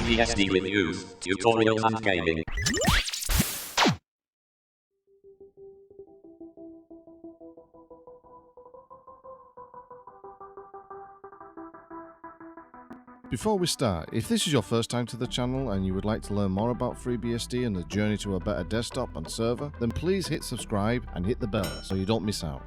FreeBSD reviews, tutorials and gaming. Before we start, if this is your first time to the channel and you would like to learn more about FreeBSD and the journey to a better desktop and server, then please hit subscribe and hit the bell so you don't miss out.